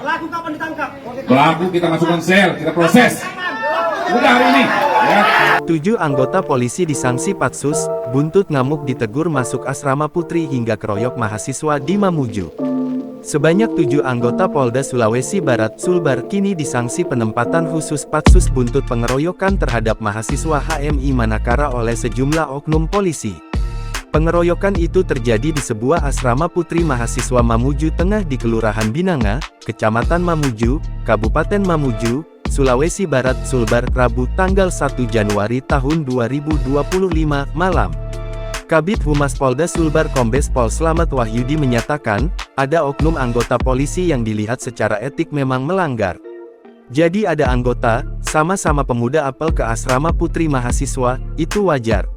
Pelaku kapan ditangkap? Pelaku kita masukkan sel, kita proses. Udah hari ini. Ya. 7 anggota polisi disanksi Patsus, buntut ngamuk ditegur masuk asrama putri hingga keroyok mahasiswa di Mamuju. Sebanyak 7 anggota Polda Sulawesi Barat Sulbar kini disanksi penempatan khusus Patsus buntut pengeroyokan terhadap mahasiswa HMI Manakara oleh sejumlah oknum polisi. Pengeroyokan itu terjadi di sebuah asrama putri mahasiswa Mamuju Tengah di Kelurahan Binanga, Kecamatan Mamuju, Kabupaten Mamuju, Sulawesi Barat Sulbar Rabu tanggal 1 Januari tahun 2025 malam. Kabid Humas Polda Sulbar Kombes Pol Slamet Wahyudi menyatakan, ada oknum anggota polisi yang dilihat secara etik memang melanggar. Jadi ada anggota, sama-sama pemuda apel ke asrama putri mahasiswa, itu wajar.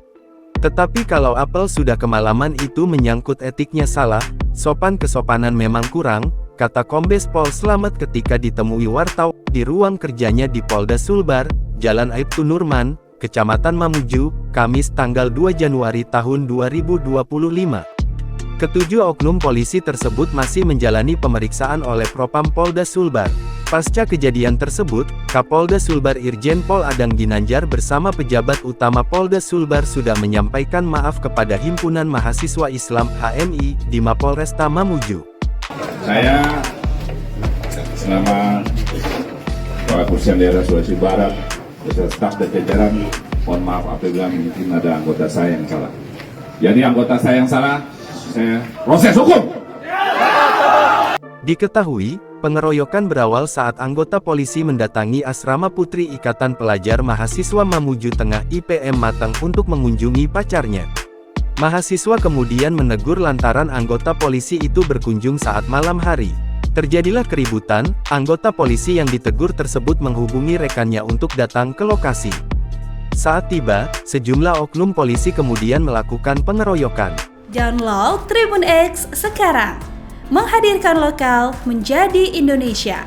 Tetapi kalau apel sudah kemalaman itu menyangkut etiknya salah, sopan kesopanan memang kurang, kata Kombes Pol Slamet ketika ditemui wartawan di ruang kerjanya di Polda Sulbar, Jalan Aibtu Nurman, Kecamatan Mamuju, Kamis tanggal 2 Januari tahun 2025. Ketujuh oknum polisi tersebut masih menjalani pemeriksaan oleh Propam Polda Sulbar. Pasca kejadian tersebut, Kapolda Sulbar Irjen Pol Adang Ginanjar bersama pejabat utama Polda Sulbar sudah menyampaikan maaf kepada Himpunan Mahasiswa Islam HMI di Mapolresta Mamuju. Saya selama Kepala Kepolisian Daerah Sulawesi Barat, beserta staf dan jajaran, mohon maaf apabila mungkin ada anggota saya yang salah. Jadi anggota saya yang salah, saya proses hukum. Diketahui, pengeroyokan berawal saat anggota polisi mendatangi asrama putri Ikatan Pelajar Mahasiswa Mamuju Tengah IPM Mateng untuk mengunjungi pacarnya. Mahasiswa kemudian menegur lantaran anggota polisi itu berkunjung saat malam hari. Terjadilah keributan, anggota polisi yang ditegur tersebut menghubungi rekannya untuk datang ke lokasi. Saat tiba, sejumlah oknum polisi kemudian melakukan pengeroyokan. Download Tribun X sekarang, menghadirkan lokal menjadi Indonesia.